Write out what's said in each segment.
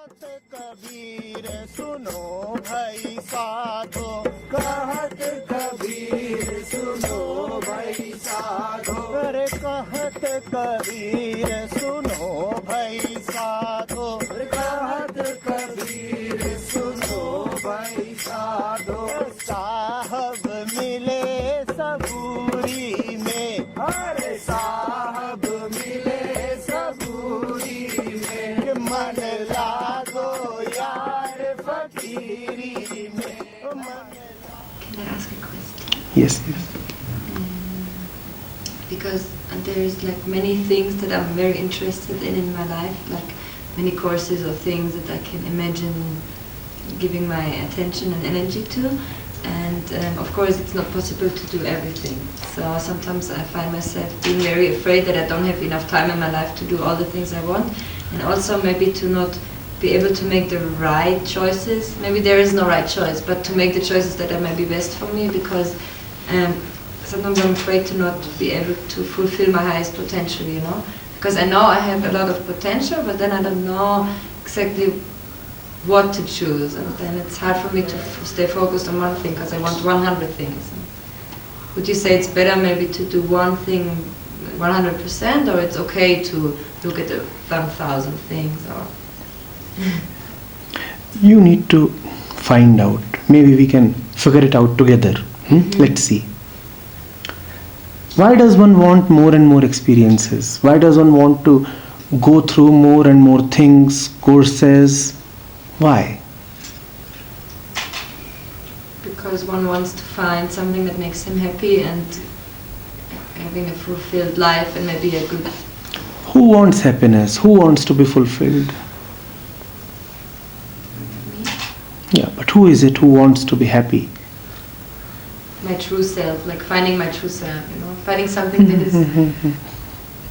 कबीर सुनो भाई साधो, कहत कबीर सुनो भाई साधो, अरे कहत कबीर सुनो भाई साधो, कहत कबीर सुनो भाई साधो। साहब मिले सबूरी में, अरे साहब मिले सबूरी में, मन लागो यार फकीरी में। Can I ask a question? Yes, yes. Because there is like many things that I'm very interested in my life, like many courses or things that I can imagine giving my attention and energy to, and of course it's not possible to do everything. So sometimes I find myself being very afraid that I don't have enough time in my life to do all the things I want, and also maybe to not be able to make the right choices. Maybe there is no right choice, but to make the choices that are maybe best for me, because sometimes I'm afraid to not be able to fulfill my highest potential, you know? Because I know I have a lot of potential, but then I don't know exactly what to choose, and then it's hard for me to stay focused on one thing, because I want 100 things. Would you say it's better maybe to do one thing 100%, or it's okay to look at 1,000 things? Or You need to find out. Maybe we can figure it out together. Let's see. Why does one want more and more experiences? Why does one want to go through more and more things, courses? Why? because one wants to find something that makes him happy and having a fulfilled life and maybe a good... Who wants happiness? Who wants to be fulfilled? Me? Yeah, but who is it who wants to be happy? My true self, like finding my true self, you know, finding something that is...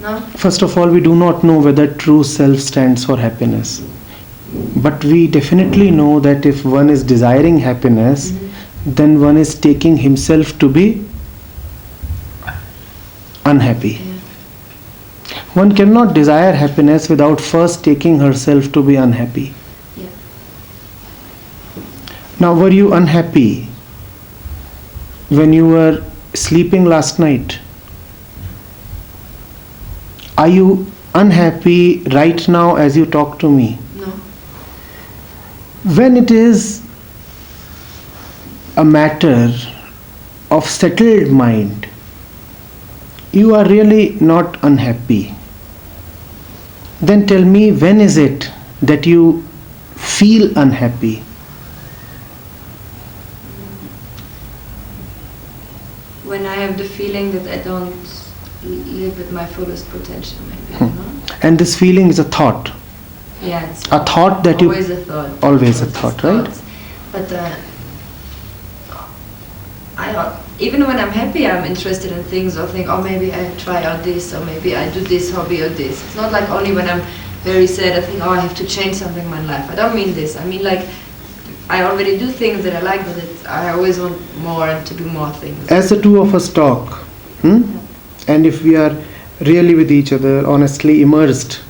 No? First of all, we do not know whether true self stands for happiness. But we definitely know that if one is desiring happiness, then one is taking himself to be unhappy. Yeah. One cannot desire happiness without first taking herself to be unhappy. Yeah. Now, were you unhappy when you were sleeping last night? Are you unhappy right now as you talk to me? No. When it is a matter of settled mind, you are really not unhappy. Then tell me, when is it that you feel unhappy? When I have the feeling that I don't live at my fullest potential, maybe, you know? And this feeling is a thought. Yeah, it's A thought that always you... a thought. Always a thought, right? Thoughts. But even when I'm happy, I'm interested in things or think, oh, maybe I try out this, or maybe I do this hobby or this. It's not like only when I'm very sad, I think, oh, I have to change something in my life. I don't mean this. I mean, like, I already do things that I like, but I always want more and to do more things. As the two of us talk, and if we are really with each other, honestly immersed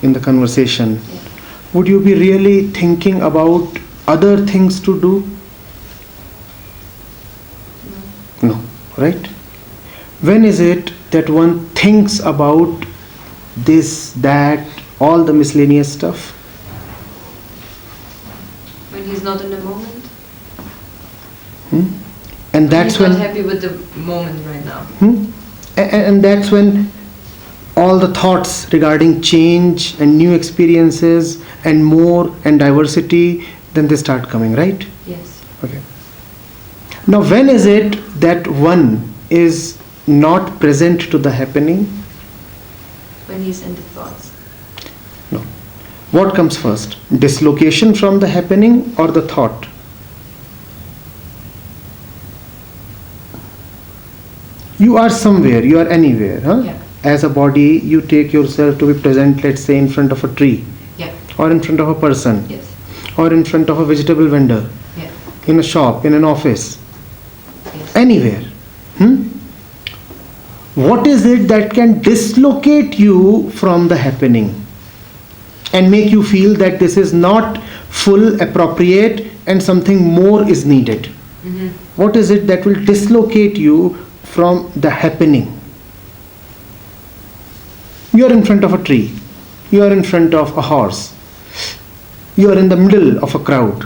in the conversation, would you be really thinking about other things to do? No, right? When is it that one thinks about this, that, all the miscellaneous stuff? When he's not in the moment. And that's he's when... not happy with the moment right now. And that's when all the thoughts regarding change and new experiences and more and diversity, then they start coming, right? Yes. Okay. Now, when is it that one is not present to the happening? When he's in the thoughts. No. What comes first? Dislocation from the happening or the thought? You are somewhere, you are anywhere. Yeah. As a body, you take yourself to be present, let's say, in front of a tree. Yeah. Or in front of a person. Yes. Or in front of a vegetable vendor. Yeah. In a shop, in an office. Yes. Anywhere. What is it that can dislocate you from the happening? and make you feel that this is not full, appropriate, and something more is needed? What is it that will dislocate you from the happening? You are in front of a tree. You are in front of a horse. You are in the middle of a crowd.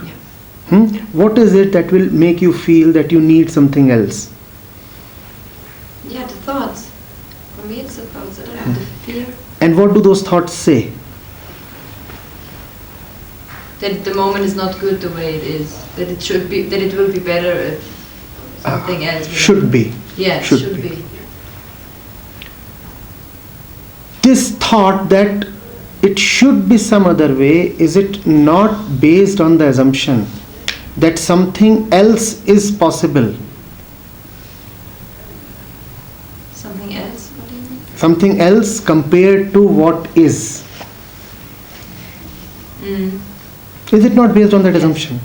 What is it that will make you feel that you need something else? Yeah, the thoughts. For me, it's the thoughts. I don't know, the fear. And what do those thoughts say? That the moment is not good the way it is. That it should be. That it will be better if something else. Should be. Yeah, should be. This thought that it should be some other way, is it not based on the assumption that something else is possible? Something else? What do you mean? Something else compared to what is. Is it not based on that assumption?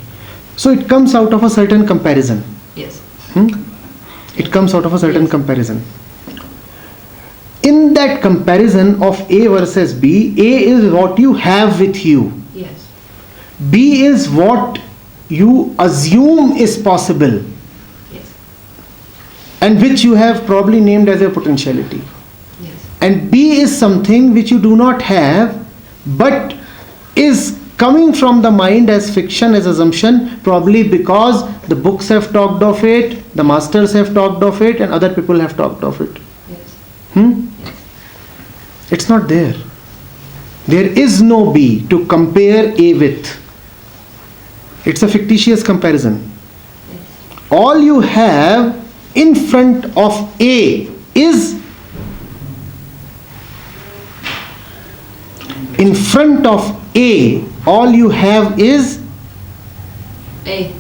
So it comes out of a certain comparison. Yes. It comes out of a certain comparison. In that comparison of A versus B, A is what you have with you. Yes. B is what you assume is possible, Yes. and which you have probably named as a potentiality. Yes. And B is something which you do not have, but is coming from the mind as fiction, as assumption, probably because the books have talked of it, the masters have talked of it, and other people have talked of it. Yes. It's not there. There is no B to compare A with. It's a fictitious comparison. Yes. All you have in front of A is, in front of A, all you have is A.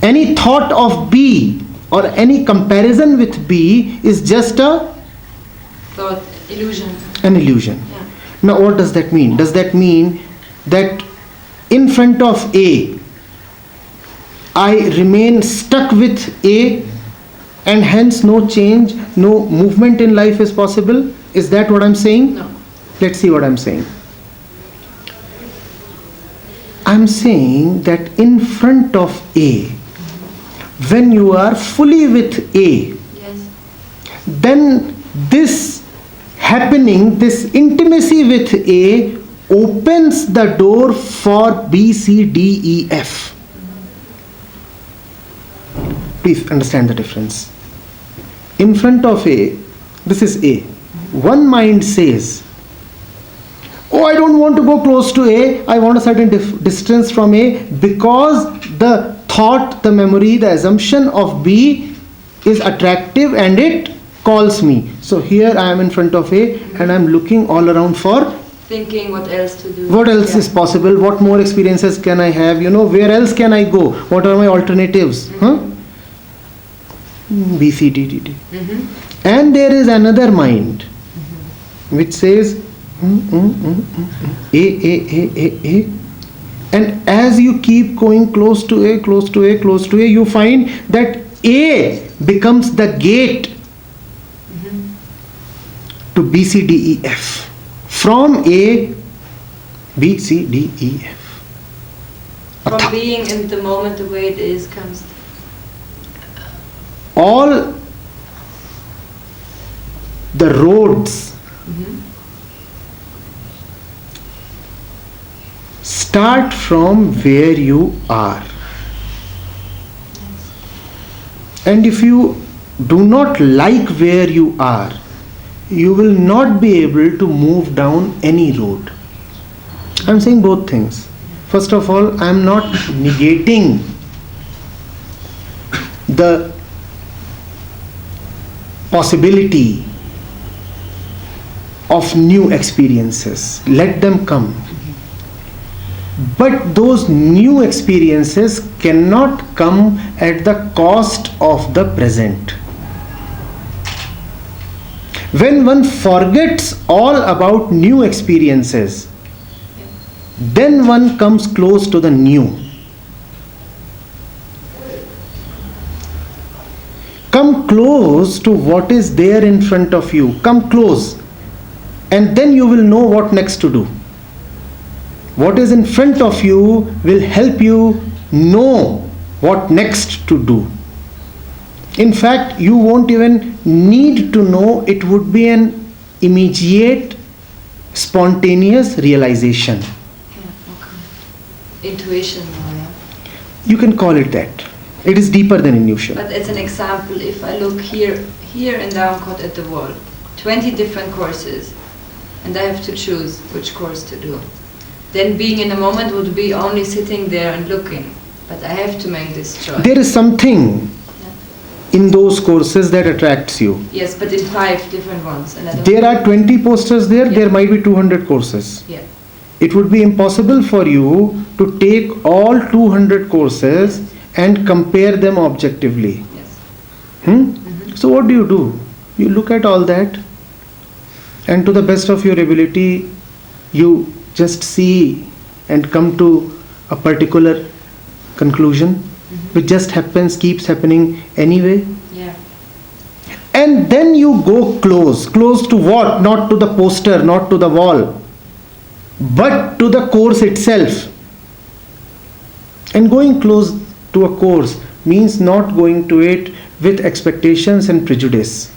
any thought of B or any comparison with B is just Thought. Illusion. an illusion. Yeah. Now what does that mean? Does that mean that in front of A, I remain stuck with A and hence no change, no movement in life is possible? Is that what I'm saying? No. Let's see what I'm saying. I'm saying that in front of A, when you are fully with A, Yes. then this happening, this intimacy with A opens the door for B, C, D, E, F. Please understand the difference. In front of A, this is A. One mind says, oh, I don't want to go close to A, I want a certain distance from A, because the thought, the memory, the assumption of B is attractive and it calls me. So here I am in front of A and I am looking all around for Thinking what else to do. what else is possible, what more experiences can I have, where else can I go, what are my alternatives. B, C, D, D, D. And there is another mind which says A. And as you keep going close to A, close to A, close to A, you find that A becomes the gate to B, C, D, E, F. From A, B, C, D, E, F. From being in the moment the way it is comes. All the roads start from where you are. And if you do not like where you are, you will not be able to move down any road. I'm saying both things. First of all, I'm not negating the possibility of new experiences. Let them come. But those new experiences cannot come at the cost of the present. When one forgets all about new experiences, then one comes close to the new. Come close to what is there in front of you. Come close. And then you will know what next to do. What is in front of you will help you know what next to do. In fact, you won't even need to know, it would be an immediate, spontaneous realization. Yeah, okay. Intuition, yeah. You can call it that. It is deeper than intuition. But as an example, if I look here in Dharamshala at the wall, 20 different courses, and I have to choose which course to do. Then being in a moment would be only sitting there and looking. But I have to make this choice. There is something in those courses that attracts you. Yes, but in 5 different ones. And I don't There are 20 posters there, there might be 200 courses. Yeah. It would be impossible for you to take all 200 courses and compare them objectively. Yes. So what do? You look at all that, and to the best of your ability, you just see and come to a particular conclusion, which just happens, keeps happening anyway. Yeah. And then you go close to what? Not to the poster, not to the wall, but to the course itself. And going close to a course means not going to it with expectations and prejudice.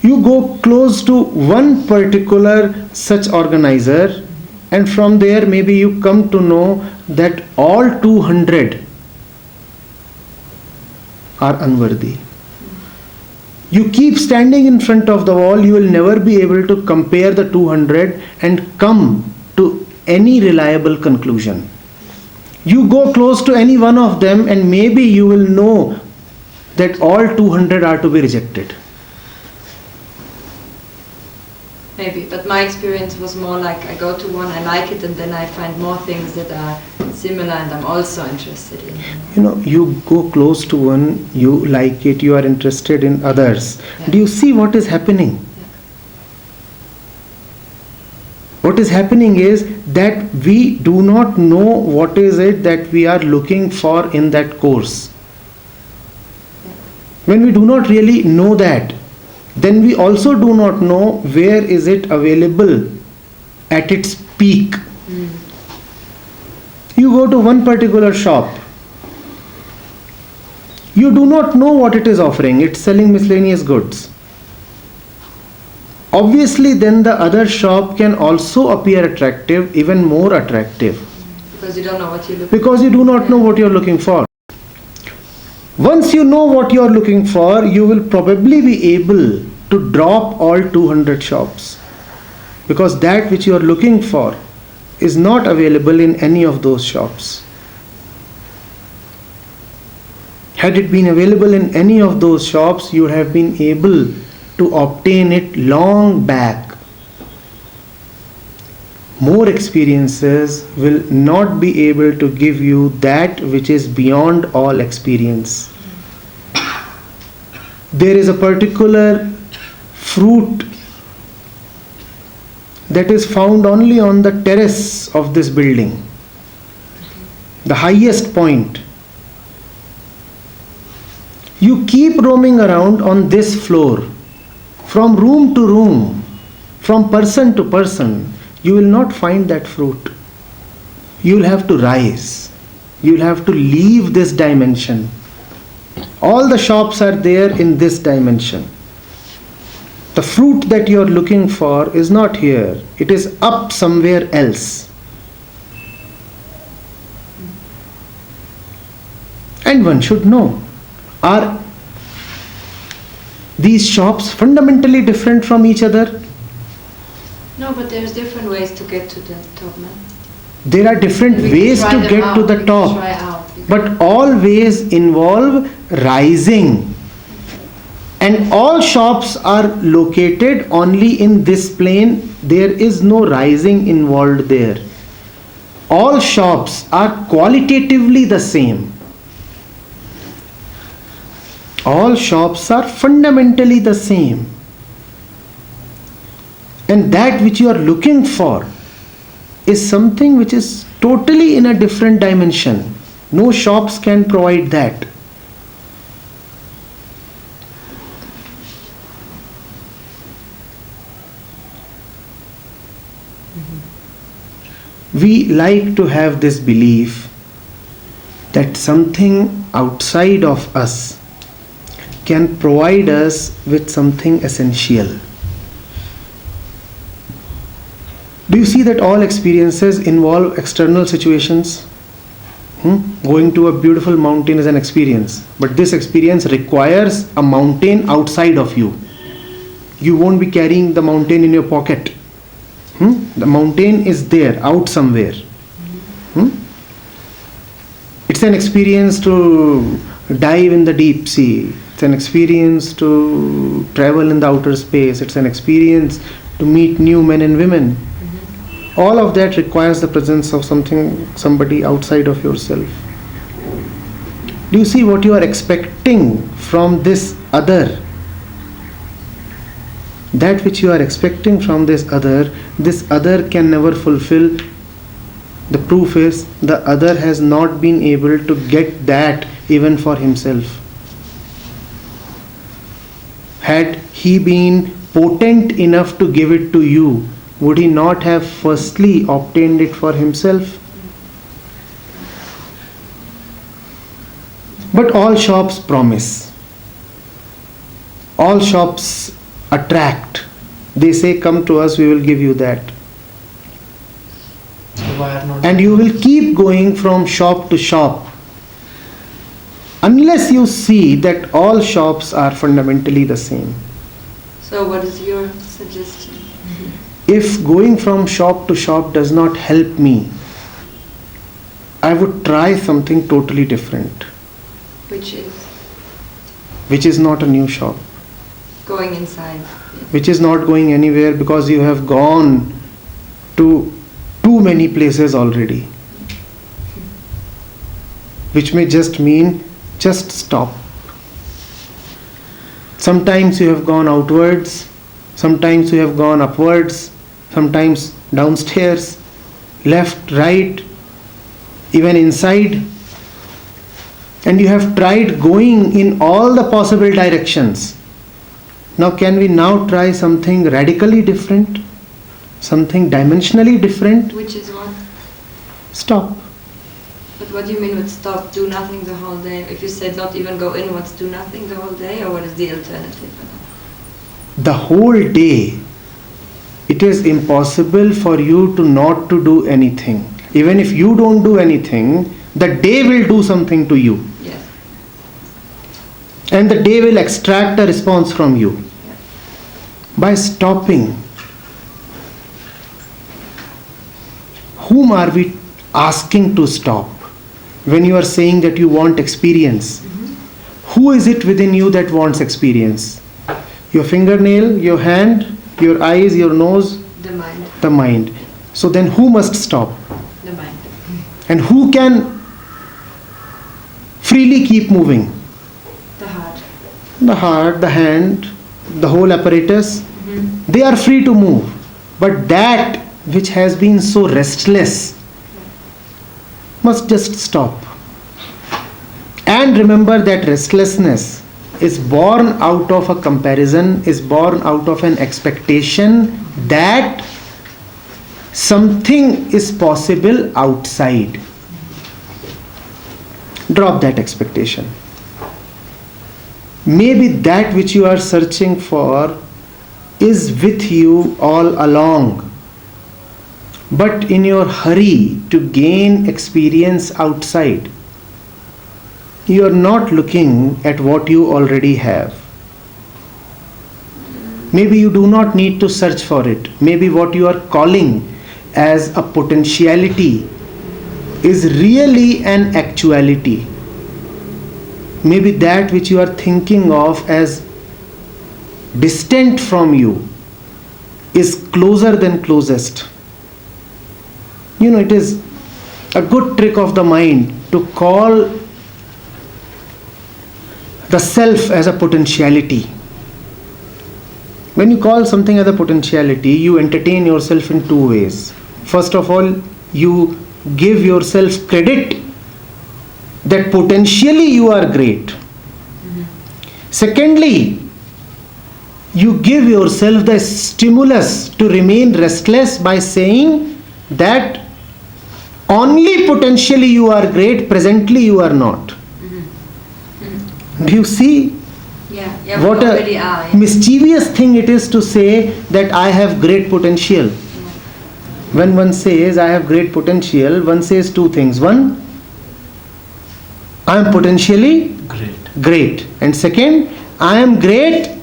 You go close to one particular such organizer, and from there maybe you come to know that all 200 are unworthy. You keep standing in front of the wall, you will never be able to compare the 200 and come to any reliable conclusion. You go close to any one of them and maybe you will know that all 200 are to be rejected. Maybe, but my experience was more like I go to one, I like it, and then I find more things that are similar and I'm also interested in. You go close to one, you like it, you are interested in others. Yeah. Do you see what is happening? Yeah. What is happening is that we do not know what is it that we are looking for in that course. When we do not really know that, then we also do not know where is it available at its peak. You go to one particular shop, you do not know what it is offering, it's selling miscellaneous goods. Obviously then the other shop can also appear attractive, even more attractive. Because you don't know what you're looking for. Because you do not know what you are looking for. Once you know what you are looking for, you will probably be able to drop all 200 shops. Because that which you are looking for is not available in any of those shops. Had it been available in any of those shops, you would have been able to obtain it long back. More experiences will not be able to give you that which is beyond all experience. There is a particular fruit that is found only on the terrace of this building, the highest point. You keep roaming around on this floor, from room to room, from person to person. You will not find that fruit. You will have to rise. You will have to leave this dimension. All the shops are there in this dimension. The fruit that you are looking for is not here. It is up somewhere else. And one should know, are these shops fundamentally different from each other? No, but there's different ways to get to the top, man. There are different ways to get to the top, but all ways involve rising. And all shops are located only in this plane. There is no rising involved there. All shops are qualitatively the same. All shops are fundamentally the same. And that which you are looking for is something which is totally in a different dimension. No shops can provide that. we like to have this belief that something outside of us can provide us with something essential. Do you see that all experiences involve external situations? Going to a beautiful mountain is an experience, but this experience requires a mountain outside of you. You won't be carrying the mountain in your pocket. The mountain is there, out somewhere. It's an experience to dive in the deep sea. It's an experience to travel in the outer space. It's an experience to meet new men and women. All of that requires the presence of somebody outside of yourself. Do you see what you are expecting from this other? That which you are expecting from this other can never fulfill. The proof is the other has not been able to get that even for himself. Had he been potent enough to give it to you, would he not have firstly obtained it for himself? But all shops promise. All shops attract. They say, come to us, we will give you that. And you will keep going from shop to shop unless you see that all shops are fundamentally the same. So what is your suggestion? If going from shop to shop does not help me, I would try something totally different. Which is? Which is not a new shop. Going inside. Which is not going anywhere because you have gone to too many places already. Which may just mean just stop. Sometimes you have gone outwards, sometimes you have gone upwards, sometimes downstairs, left, right, even inside. And you have tried going in all the possible directions. Now can we now try something radically different? Something dimensionally different? Which is what? Stop. But what do you mean with stop, do nothing the whole day? If you said not even go in, what's do nothing the whole day? Or what is the alternative? The whole day, it is impossible for you to not to do anything. Even if you don't do anything, the day will do something to you. Yes. And the day will extract a response from you. Yeah. By stopping. Whom are we asking to stop? When you are saying that you want experience, who is it within you that wants experience? Your fingernail, your hand, your eyes, your nose? The mind. The mind. So then who must stop? The mind. And who can freely keep moving? The heart. The heart, the hand, the whole apparatus, they are free to move. But that which has been so restless must just stop. And remember that restlessness is born out of a comparison, is born out of an expectation that something is possible outside. Drop that expectation. Maybe that which you are searching for is with you all along. But in your hurry to gain experience outside, you are not looking at what you already have. Maybe you do not need to search for it. Maybe what you are calling as a potentiality is really an actuality. Maybe that which you are thinking of as distant from you is closer than closest. You know, it is a good trick of the mind to call the self as a potentiality. When you call something as a potentiality, you entertain yourself in two ways. First of all, you give yourself credit that potentially you are great. Secondly, you give yourself the stimulus to remain restless by saying that Only potentially you are great, presently you are not. Do you see Yeah, yeah, what we a already are. Yeah. mischievous thing it is to say that I have great potential? When one says I have great potential, one says two things. One, I am potentially great. And second, I am great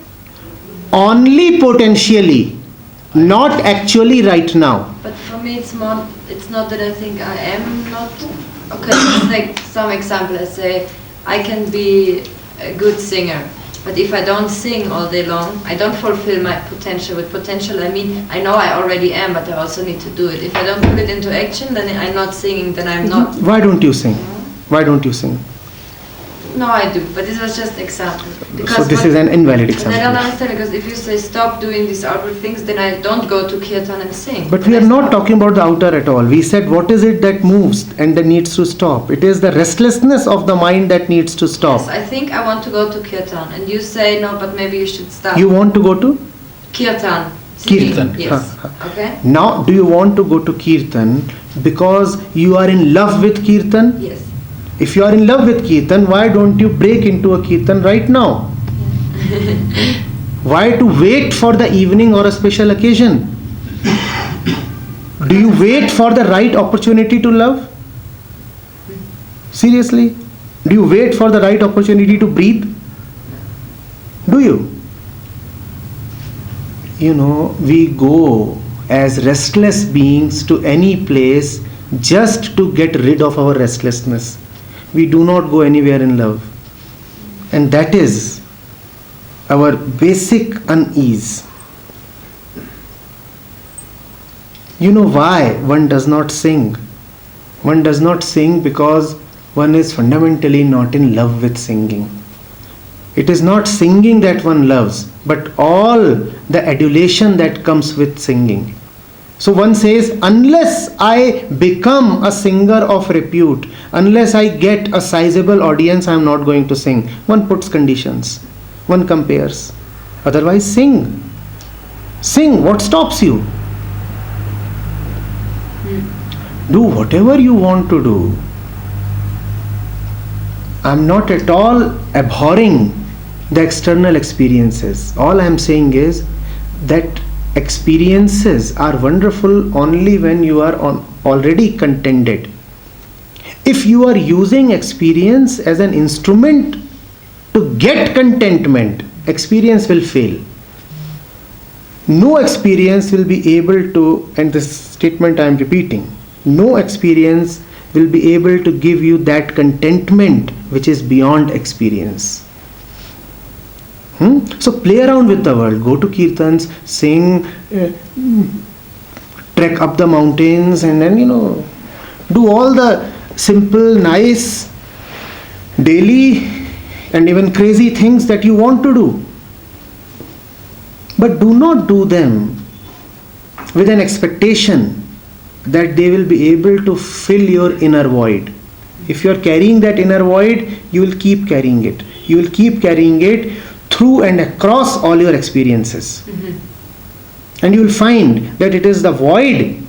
only potentially, not actually right now. But for me, it's not that I think I am not. Okay, let's take some example. I say I can be a good singer, but if I don't sing all day long, I don't fulfill my potential. With potential, I mean I know I already am, but I also need to do it. If I don't put it into action, then I'm not singing. Then I'm not. Why don't you sing? Why don't you sing? No, I do, but this was just example. So this is an invalid And I don't example. understand, because if you say stop doing these outward things, then I don't go to kirtan and sing. But we are not talking about the outer at all. We said what is it that moves and that needs to stop? It is the restlessness of the mind that needs to stop. Yes, I think I want to go to kirtan, and you say no, but maybe you should stop. You want to go to Kirtan. Singing, Kirtan. yes. Okay. Now, do you want to go to Kirtan because you are in love with Kirtan? Yes. If you are in love with Kirtan, why don't you break into a Kirtan right now? Why to wait for the evening or a special occasion? Do you wait for the right opportunity to love? Seriously? Do you wait for the right opportunity to breathe? Do you? You know, we go as restless beings to any place just to get rid of our restlessness. We do not go anywhere in love. And that is our basic unease. You know why one does not sing? One does not sing because one is fundamentally not in love with singing. It is not singing that one loves, but all the adulation that comes with singing. So one says, unless I become a singer of repute, unless I get a sizable audience, I am not going to sing. One puts conditions. One compares. Otherwise, sing. Sing. What stops you? Do whatever you want to do. I am not at all abhorring the external experiences. All I am saying is that experiences are wonderful only when you are already contented. If you are using experience as an instrument to get contentment, experience will fail. No experience will be able to, and this statement I am repeating, no experience will be able to give you that contentment which is beyond experience. So play around with the world, go to kirtans, sing, trek up the mountains, and then do all the simple, nice, daily and even crazy things that you want to do. But do not do them with an expectation that they will be able to fill your inner void. If you are carrying that inner void, you will keep carrying it. You will keep carrying it through and across all your experiences. And you will find that it is the void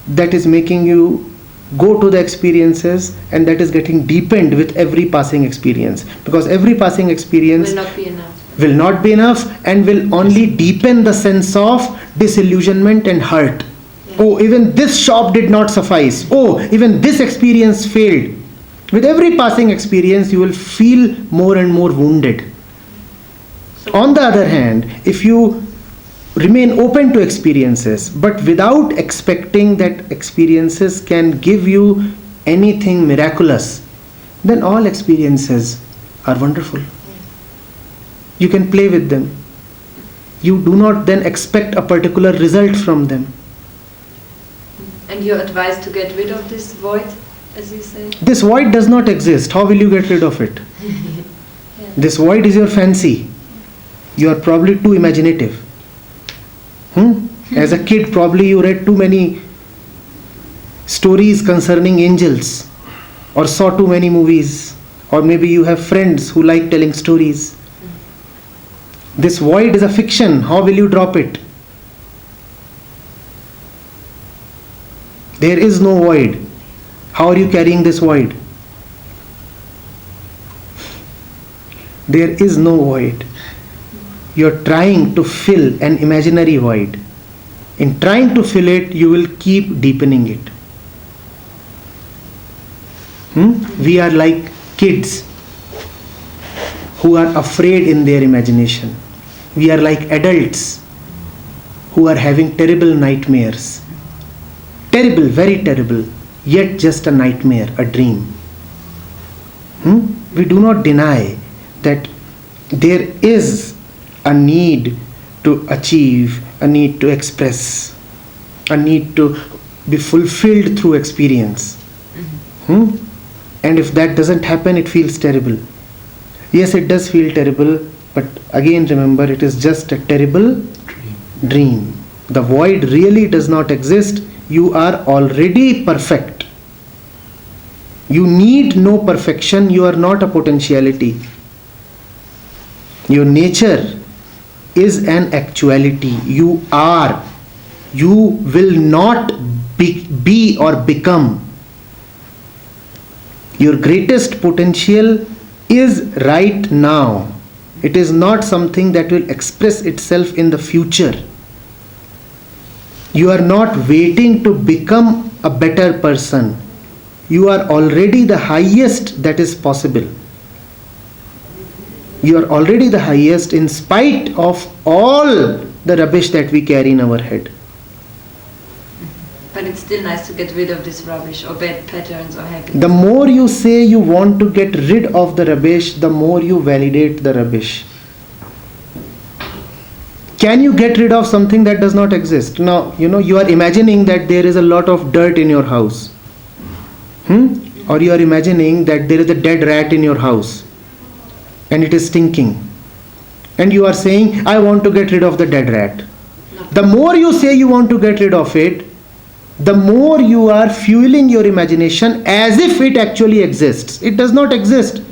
that is making you go to the experiences, and that is getting deepened with every passing experience, because every passing experience will not be enough and will only deepen the sense of disillusionment and hurt. Oh, even this shop did not suffice. Oh, even this experience failed. With every passing experience, you will feel more and more wounded. On the other hand, if you remain open to experiences, but without expecting that experiences can give you anything miraculous, then all experiences are wonderful. You can play with them. You do not then expect a particular result from them. And your advice to get rid of this void, as you say? This void does not exist. How will you get rid of it? This void is your fancy. You are probably too imaginative. As a kid, probably you read too many stories concerning angels, or saw too many movies, or maybe you have friends who like telling stories. This void is a fiction. How will you drop it? There is no void. How are you carrying this void? There is no void. You're trying to fill an imaginary void. In trying to fill it, you will keep deepening it. We are like kids who are afraid in their imagination. We are like adults who are having terrible nightmares. Terrible, very terrible, yet just a nightmare, a dream. We do not deny that there is a need to achieve, a need to express, a need to be fulfilled through experience. And if that doesn't happen, it feels terrible. Yes, it does feel terrible, but again remember, it is just a terrible dream. The void really does not exist. You are already perfect. You need no perfection. You are not a potentiality. Your nature is an actuality. You are. You will not be or become. Your greatest potential is right now. It is not something that will express itself in the future. You are not waiting to become a better person. You are already the highest that is possible. You are already the highest in spite of all the rubbish that we carry in our head. But it's still nice to get rid of this rubbish or bad patterns or habits. The more you say you want to get rid of the rubbish, the more you validate the rubbish. Can you get rid of something that does not exist? Now, you are imagining that there is a lot of dirt in your house. Or you are imagining that there is a dead rat in your house and it is stinking. And you are saying, I want to get rid of the dead rat. The more you say you want to get rid of it, the more you are fueling your imagination as if it actually exists. It does not exist.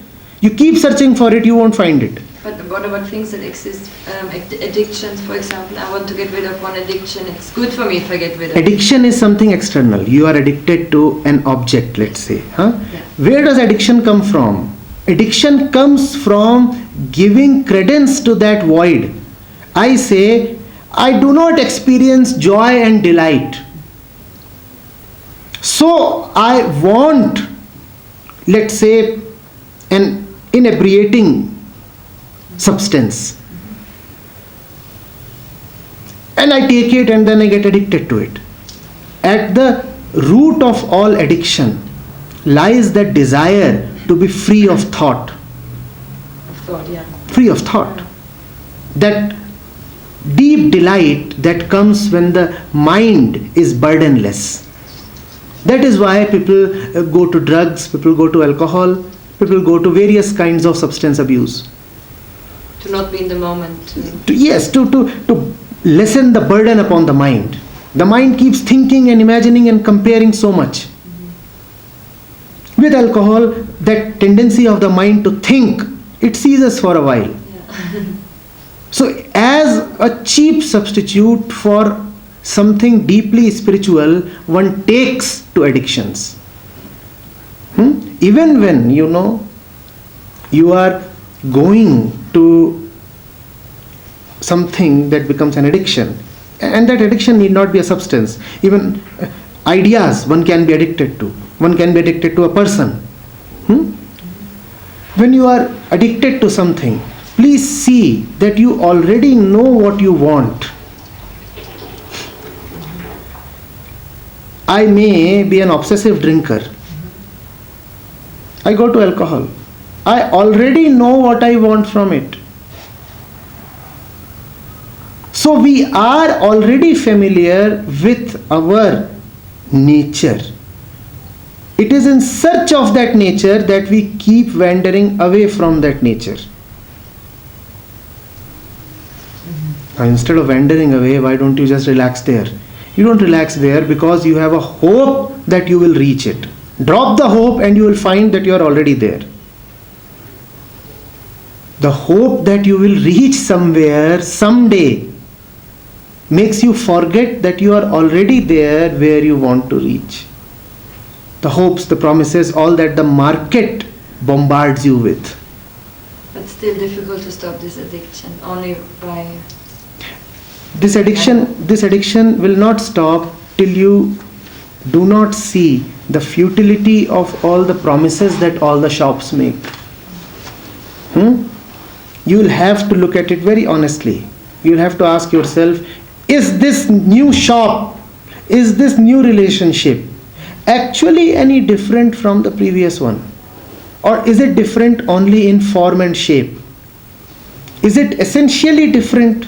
You keep searching for it, you won't find it. But what about things that exist? Addictions, for example. I want to get rid of one addiction. It's good for me if I get rid of it. Addiction is something external. You are addicted to an object, let's say. Yeah. Where does addiction come from? Addiction comes from giving credence to that void. I say, I do not experience joy and delight. So I want, let's say, an inebriating substance. And I take it and then I get addicted to it. At the root of all addiction lies the desire to be free of thought. Free of thought. That deep delight that comes when the mind is burdenless. That is why people go to drugs, people go to alcohol, people go to various kinds of substance abuse. To not be in the moment. To lessen the burden upon the mind. The mind keeps thinking and imagining and comparing so much. With alcohol, that tendency of the mind to think, it ceases for a while. Yeah. So as a cheap substitute for something deeply spiritual, one takes to addictions. Even when you are going to something that becomes an addiction, and that addiction need not be a substance. Even ideas one can be addicted to. One can be addicted to a person. When you are addicted to something, please see that you already know what you want. I may be an obsessive drinker. I go to alcohol. I already know what I want from it. So we are already familiar with our nature. It is in search of that nature that we keep wandering away from that nature. Now, instead of wandering away, why don't you just relax there? You don't relax there because you have a hope that you will reach it. Drop the hope and you will find that you are already there. The hope that you will reach somewhere someday makes you forget that you are already there where you want to reach. the hopes, the promises, all that the market bombards you with. But still difficult to stop this addiction, only by... This addiction will not stop till you do not see the futility of all the promises that all the shops make. You will have to look at it very honestly. You will have to ask yourself, is this new shop, is this new relationship actually any different from the previous one? Or is it different only in form and shape? Is it essentially different?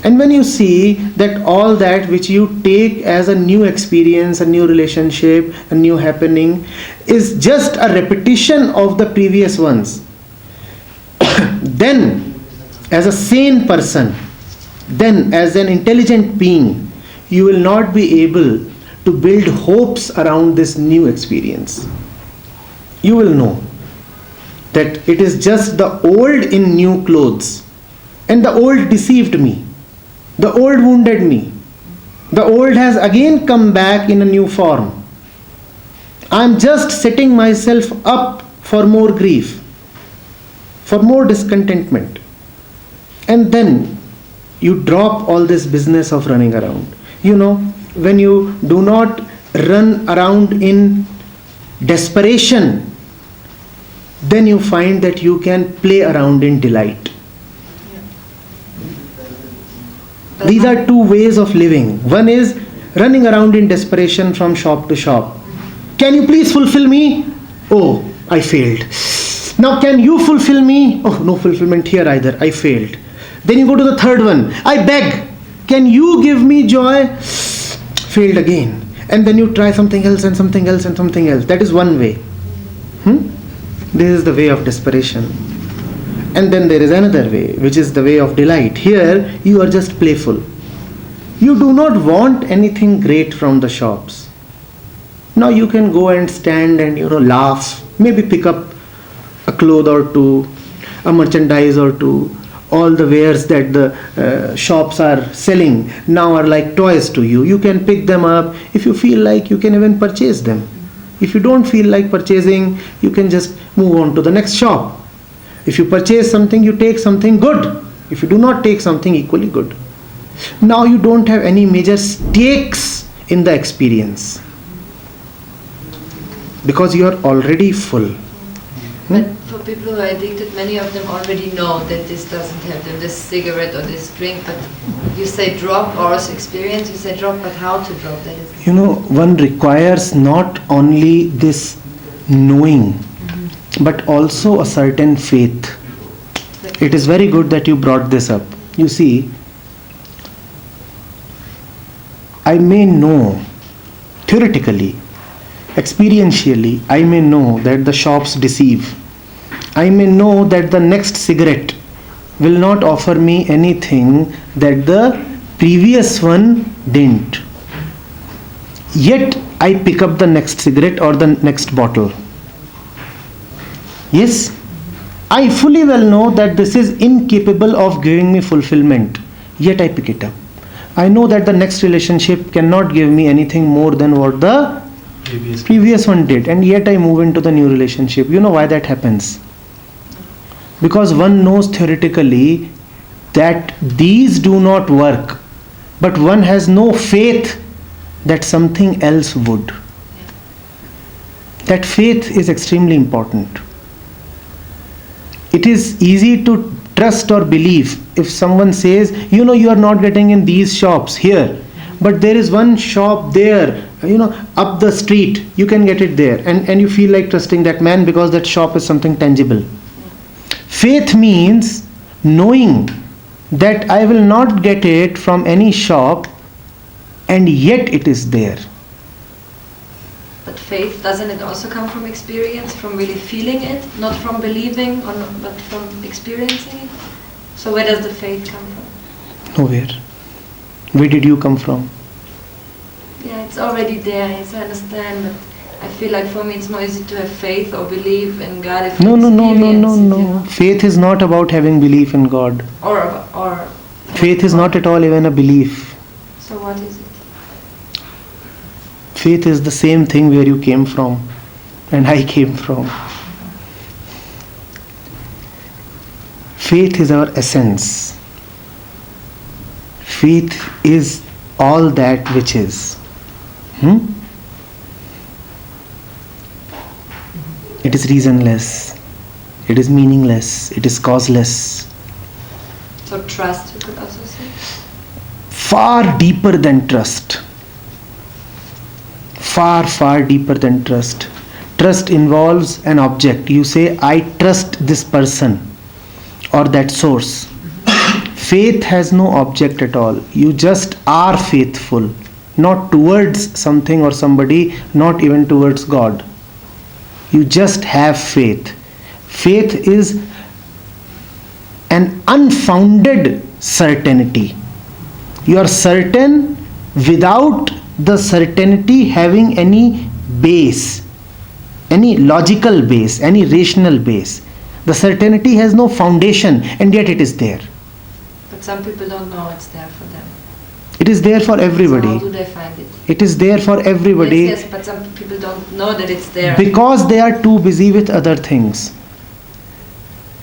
And when you see that all that which you take as a new experience, a new relationship, a new happening, is just a repetition of the previous ones, then as a sane person, then as an intelligent being, you will not be able to build hopes around this new experience. You will know that it is just the old in new clothes, and the old deceived me. The old wounded me. The old has again come back in a new form. I am just setting myself up for more grief, for more discontentment. And then you drop all this business of running around. You know, when you do not run around in desperation, then you find that you can play around in delight. These are two ways of living. One is running around in desperation from shop to shop. Can you please fulfill me? Oh, I failed. Now can you fulfill me? Oh, no fulfillment here either. I failed. Then you go to the third one. I beg. Can you give me joy? Failed again. And then you try something else and something else and something else. That is one way. This is the way of desperation. And then there is another way, which is the way of delight. Here, you are just playful. You do not want anything great from the shops. Now you can go and stand and laugh, maybe pick up a cloth or two, a merchandise or two. All the wares that the shops are selling now are like toys to you. You can pick them up. If you feel like, you can even purchase them. If you don't feel like purchasing, you can just move on to the next shop. If you purchase something, you take something good. If you do not take something equally good. Now you don't have any major stakes in the experience, because you are already full. But for people who are addicted, many of them already know that this doesn't help them, this cigarette or this drink. But you say drop, or experience, you say drop, but how to drop? That is... One requires not only this knowing, but also a certain faith. It is very good that you brought this up. You see, I may know, theoretically, experientially, I may know that the shops deceive. I may know that the next cigarette will not offer me anything that the previous one didn't. Yet I pick up the next cigarette or the next bottle. Yes, I fully well know that this is incapable of giving me fulfillment, yet I pick it up. I know that the next relationship cannot give me anything more than what the previous one did, and yet I move into the new relationship. You know why that happens? Because one knows theoretically that these do not work, but one has no faith that something else would. That faith is extremely important. It is easy to trust or believe if someone says, you are not getting in these shops here, but there is one shop there, up the street, you can get it there, and you feel like trusting that man because that shop is something tangible. Faith means knowing that I will not get it from any shop, and yet it is there. But faith, doesn't it also come from experience, from really feeling it, not from believing, but from experiencing it? So where does the faith come from? Nowhere. Where did you come from? Yeah, it's already there, yes, I understand, but I feel like for me it's more easy to have faith or believe in God if No. know. Faith is not about having belief in God. Or Faith is not at all even a belief. So what is it? Faith is the same thing where you came from and I came from. Faith is our essence. Faith is all that which is. It is reasonless. It is meaningless. It is causeless. So trust, you could also say? Far deeper than trust. Far, far deeper than trust. Trust involves an object. You say, I trust this person or that source. Faith has no object at all. You just are faithful. Not towards something or somebody, not even towards God. You just have faith. Faith is an unfounded certainty. You are certain without the certainty having any base, any logical base, any rational base. The certainty has no foundation and yet it is there. But some people don't know it's there for them. It is there for everybody. So how do they find it? It is there for everybody. Yes, but some people don't know that it's there. Because they are too busy with other things.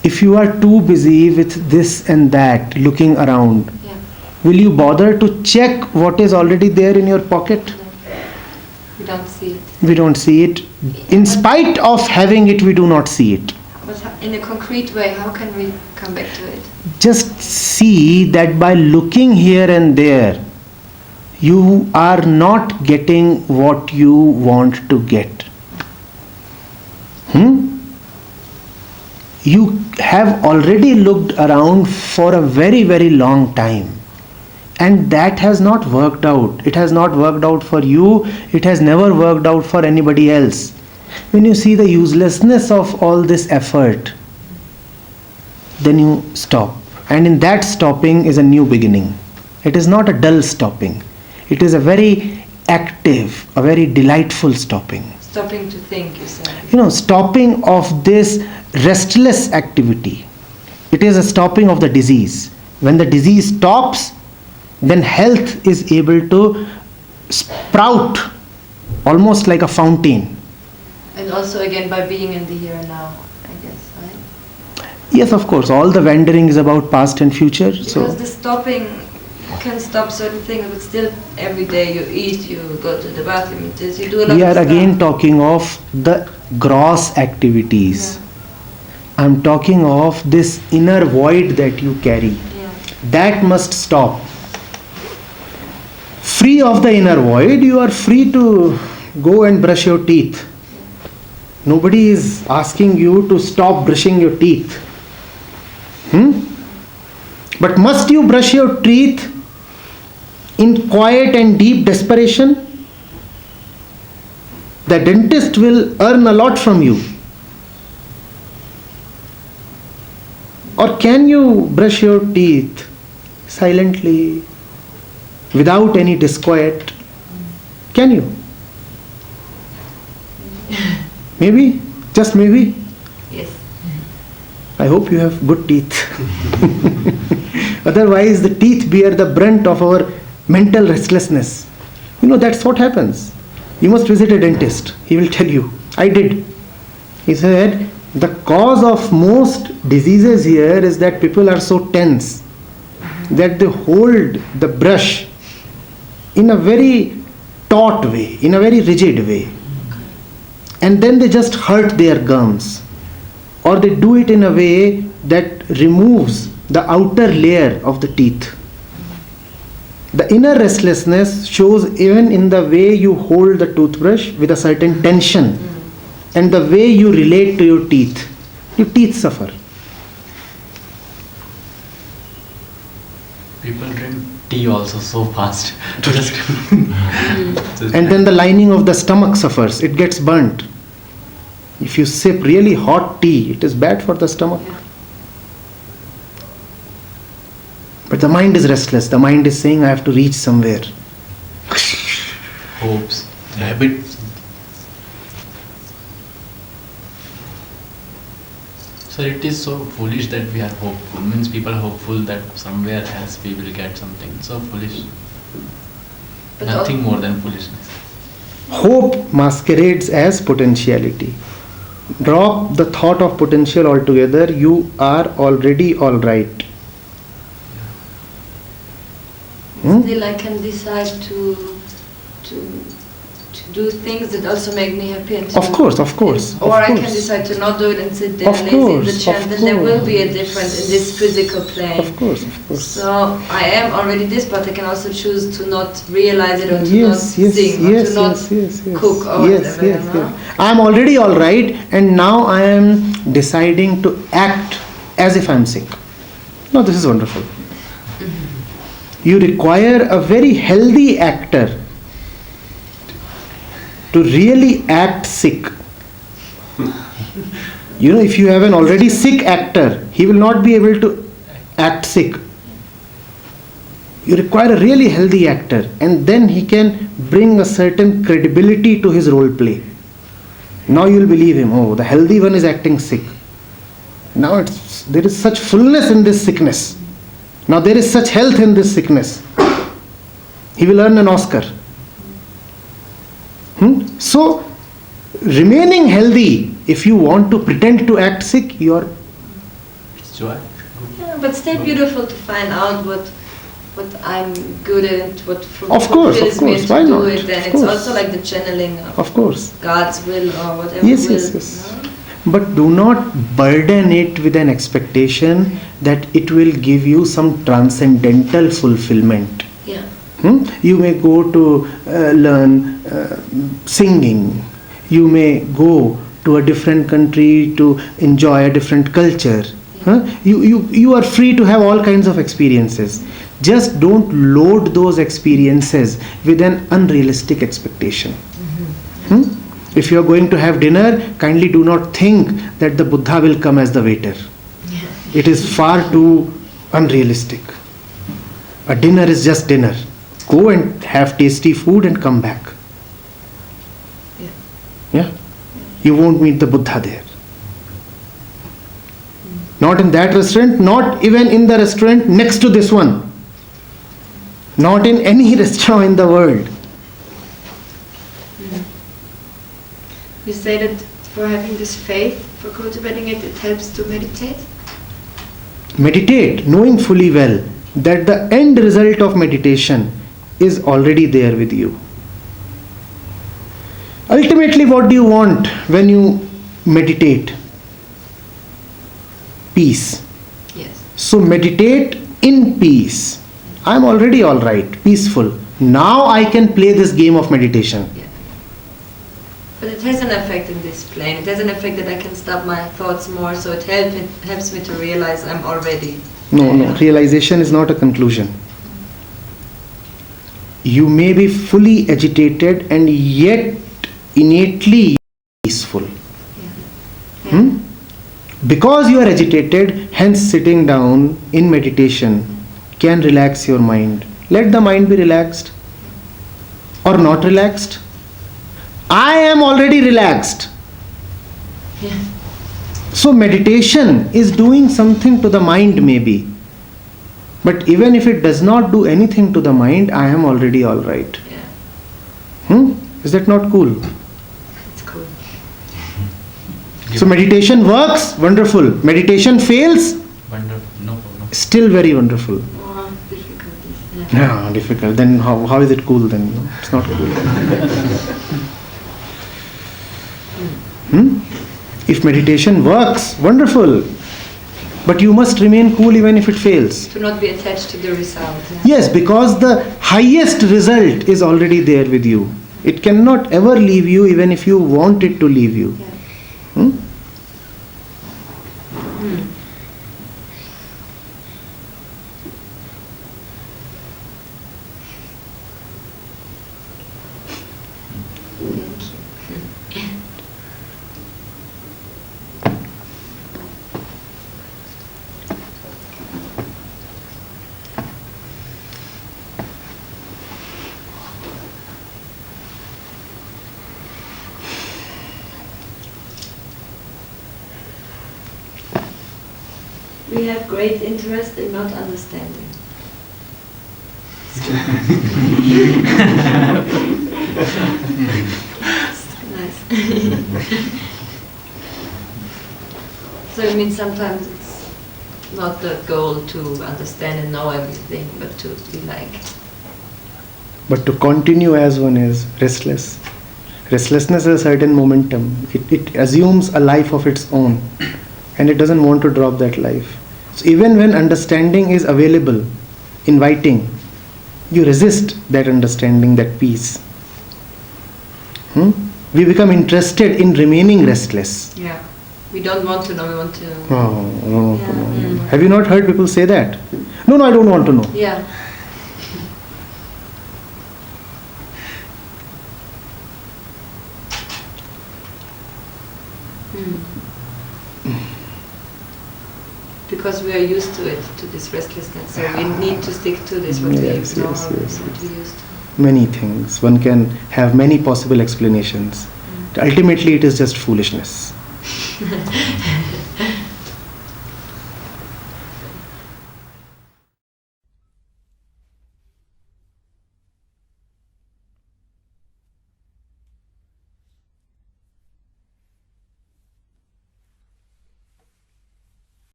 If you are too busy with this and that, looking around, will you bother to check what is already there in your pocket? No. We don't see it. We don't see it. In spite of having it, we do not see it. But in a concrete way, how can we come back to it? Just see that by looking here and there, you are not getting what you want to get. You have already looked around for a very, very long time. And that has not worked out. It has not worked out for you. It has never worked out for anybody else. When you see the uselessness of all this effort, then you stop. And in that stopping is a new beginning. It is not a dull stopping. It is a very active, a very delightful stopping. Stopping to think, you said. Stopping of this restless activity. It is a stopping of the disease. When the disease stops, then health is able to sprout almost like a fountain. And also again by being in the here and now, I guess, right? Yes, of course. All the wandering is about past and future. Because the stopping can stop certain things, but still every day you eat, you go to the bathroom, you do a lot of we are stuff. again talking of the gross activities. Yeah. I'm talking of this inner void that you carry. Yeah. That must stop. Free of the inner void, you are free to go and brush your teeth. Nobody is asking you to stop brushing your teeth. But must you brush your teeth in quiet and deep desperation? The dentist will earn a lot from you. Or can you brush your teeth silently, without any disquiet? Can you? Maybe? Just maybe? Yes. I hope you have good teeth. Otherwise, the teeth bear the brunt of our mental restlessness. That's what happens. You must visit a dentist. He will tell you. I did. He said, the cause of most diseases here is that people are so tense that they hold the brush in a very taut way, in a very rigid way. And then they just hurt their gums. Or they do it in a way that removes the outer layer of the teeth. The inner restlessness shows even in the way you hold the toothbrush with a certain tension. And the way you relate to your teeth suffer. People drink tea also so fast. Just And then the lining of the stomach suffers. It gets burnt. If you sip really hot tea, it is bad for the stomach. But the mind is restless. The mind is saying, I have to reach somewhere. hopes, habits. So it is so foolish that we are hopeful. Means people are hopeful that somewhere else we will get something. So foolish. But Nothing more than foolishness. Hope masquerades as potentiality. Drop the thought of potential altogether. You are already all right. Still, I can decide to do things that also make me happy. And Of course. Or I can decide to not do it and sit there lazy in the chair. Then there will be a difference in this physical plane. Of course. So I am already this, but I can also choose to not realize it or to Yes, not sing or to not cook or whatever. You know? I am already all right, and now I am deciding to act as if I am sick. No, this is wonderful. You require a very healthy actor to really act sick. You know, if you have an already sick actor, he will not be able to act sick. You require a really healthy actor, and then he can bring a certain credibility to his role play. Now you will believe him. Oh, the healthy one is acting sick. Now there is such fullness in this sickness. Now there is such health in this sickness. He will earn an Oscar. So, remaining healthy, if you want to pretend to act sick, you are. It's joy. Yeah, but still beautiful to find out what I'm good at, what Of course, me to why do not? it. And Of it's course. also like the channeling Of course. God's will or whatever Yes, will. yes. No? But do not burden it with an expectation that it will give you some transcendental fulfillment. Yeah. You may go to learn singing. You may go to a different country to enjoy a different culture. You are free to have all kinds of experiences. Just don't load those experiences with an unrealistic expectation. If you are going to have dinner, kindly do not think that the Buddha will come as the waiter. Yeah. It is far too unrealistic. A dinner is just dinner. Go and have tasty food and come back. Yeah? You won't meet the Buddha there. Not in that restaurant, not even in the restaurant next to this one. Not in any restaurant in the world. You say that for having this faith, for cultivating it, it helps to meditate? Meditate, knowing fully well that the end result of meditation is already there with you. Ultimately, what do you want when you meditate? Peace. Yes. So meditate in peace. I am already all right, peaceful. Now I can play this game of meditation. Yeah. But it has an effect in this plane. It has an effect that I can stop my thoughts more, so it helps me to realize I'm already. No, realization is not a conclusion. You may be fully agitated and yet innately peaceful. Yeah. Because you are agitated, hence sitting down in meditation can relax your mind. Let the mind be relaxed or not relaxed. I am already relaxed. Yeah. So meditation is doing something to the mind maybe. But even if it does not do anything to the mind, I am already all right. Yeah. Is that not cool? It's cool. So meditation works, wonderful. Meditation fails, Wonderful. No problem. still very wonderful. Oh, difficulties. Yeah. Yeah, difficult. Then how is it cool then? No, it's not cool. If meditation works, wonderful. But you must remain cool even if it fails. To not be attached to the result. Yeah. Yes, because the highest result is already there with you. It cannot ever leave you even if you want it to leave you. Yeah. We have great interest in not understanding. mean, sometimes it's not the goal to understand and know everything, but to be like, But to continue as one is restless. Restlessness is a certain momentum. It assumes a life of its own, and it doesn't want to drop that life. So even when understanding is available, inviting, you resist that understanding, that peace. We become interested in remaining restless. yeah, we don't want to know, we want to... Oh, I don't want to Yeah. know. Have you not heard people say that? No, I don't want to know. Yeah. Because we are used to it, to this restlessness, so we need to stick to this, what we Yes, ignore, yes, yes, what yes. we used to. Many things. One can have many possible explanations. Ultimately, it is just foolishness.